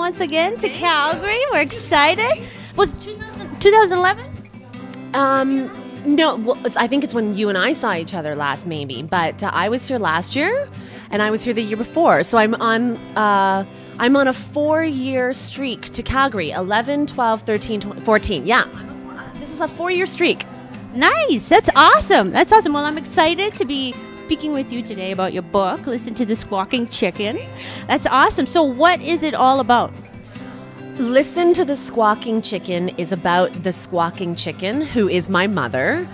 once again to Calgary. We're excited. Was it 2011? No, well, I think it's when you and I saw each other last, maybe. But I was here last year, and I was here the year before. So I'm on a 4-year streak to Calgary. 11, 12, 13, 14. Yeah, this is a 4-year streak. Nice. That's awesome. That's awesome. Well, I'm excited to be speaking with you today about your book, Listen to the Squawking Chicken. That's awesome. So what is it all about? Listen to the Squawking Chicken is about the squawking chicken, who is my mother.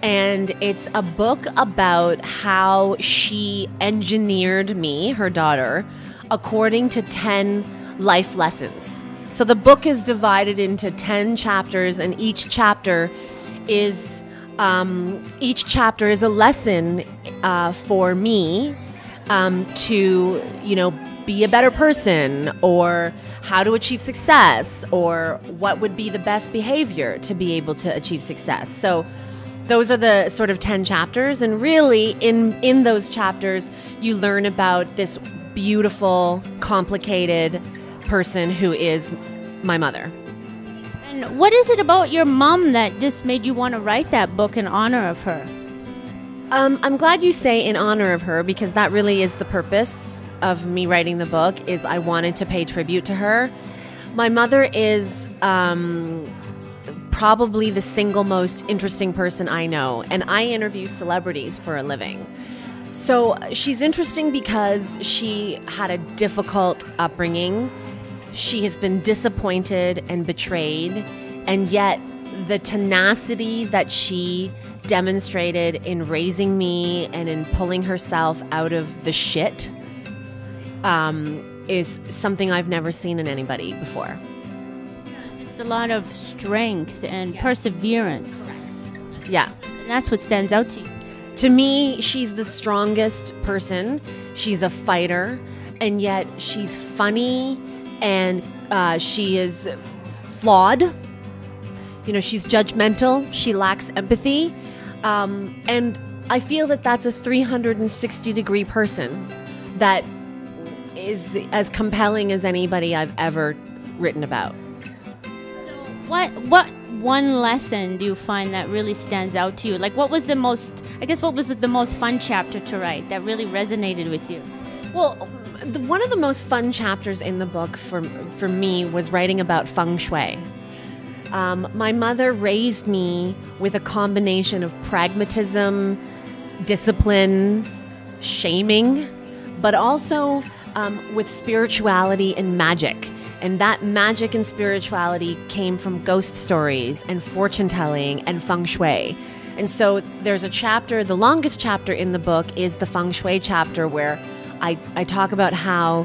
And it's a book about how she engineered me, her daughter, according to 10 life lessons. So the book is divided into 10 chapters, and each chapter is a lesson for me to, be a better person, or how to achieve success, or what would be the best behavior to be able to achieve success. So those are the sort of 10 chapters, and really in those chapters you learn about this beautiful, complicated person who is my mother. And what is it about your mom that just made you want to write that book in honor of her? I'm glad you say in honor of her, because that really is the purpose of me writing the book. Is I wanted to pay tribute to her. My mother is probably the single most interesting person I know, and I interview celebrities for a living. So she's interesting because she had a difficult upbringing. She has been disappointed and betrayed, and yet the tenacity that she demonstrated in raising me and in pulling herself out of the shit is something I've never seen in anybody before. It's just a lot of strength and perseverance. Yeah. And that's what stands out to you. To me, she's the strongest person. She's a fighter, and yet she's funny, and she is flawed. She's judgmental. She lacks empathy. And I feel that that's a 360-degree person that is as compelling as anybody I've ever written about. So what one lesson do you find that really stands out to you? Like, what was the most fun chapter to write that really resonated with you? Well, one of the most fun chapters in the book for me was writing about feng shui. My mother raised me with a combination of pragmatism, discipline, shaming, but also with spirituality and magic. And that magic and spirituality came from ghost stories and fortune telling and feng shui. And so there's a chapter, the longest chapter in the book is the feng shui chapter, where I talk about how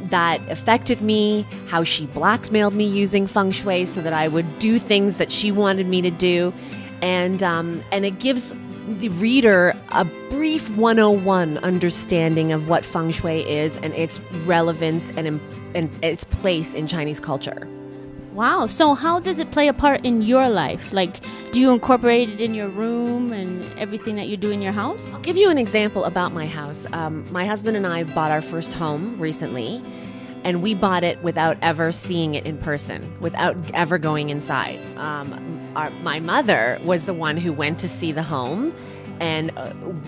that affected me, how she blackmailed me using feng shui so that I would do things that she wanted me to do. And it gives the reader a brief 101 understanding of what feng shui is and its relevance and its place in Chinese culture. Wow. So how does it play a part in your life? Like, do you incorporate it in your room and everything that you do in your house? I'll give you an example about my house. My husband and I bought our first home recently, and we bought it without ever seeing it in person, without ever going inside. My mother was the one who went to see the home and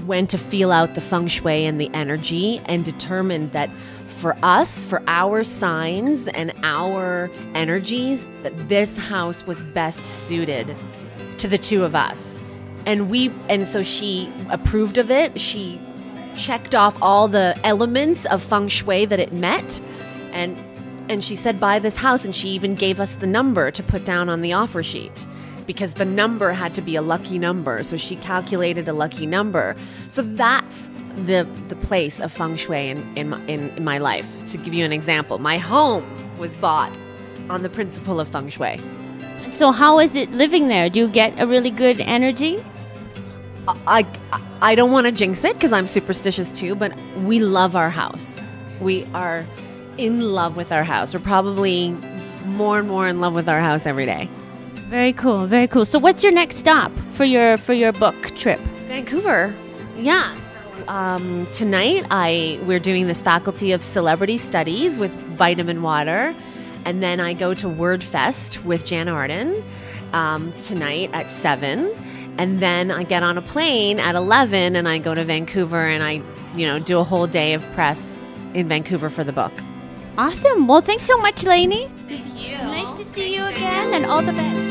went to feel out the feng shui and the energy, and determined that for us, for our signs and our energies, that this house was best suited to the two of us. And so she approved of it. She checked off all the elements of feng shui that it met. And she said, buy this house. And she even gave us the number to put down on the offer sheet, because the number had to be a lucky number. So she calculated a lucky number. So that's the place of feng shui in my life. To give you an example, my home was bought on the principle of feng shui. So how is it living there? Do you get a really good energy? I don't want to jinx it because I'm superstitious too, but we love our house. We are in love with our house. We're probably more and more in love with our house every day. Very cool, very cool. So what's your next stop for your book trip? Vancouver. Yeah. Tonight we're doing this Faculty of Celebrity Studies with Vitamin Water, And then I go to WordFest with Jan Arden tonight at 7. And then I get on a plane at 11 and I go to Vancouver and I, do a whole day of press in Vancouver for the book. Awesome. Well, thanks so much, Lainey. Thank you. Nice to see you again, and all the best.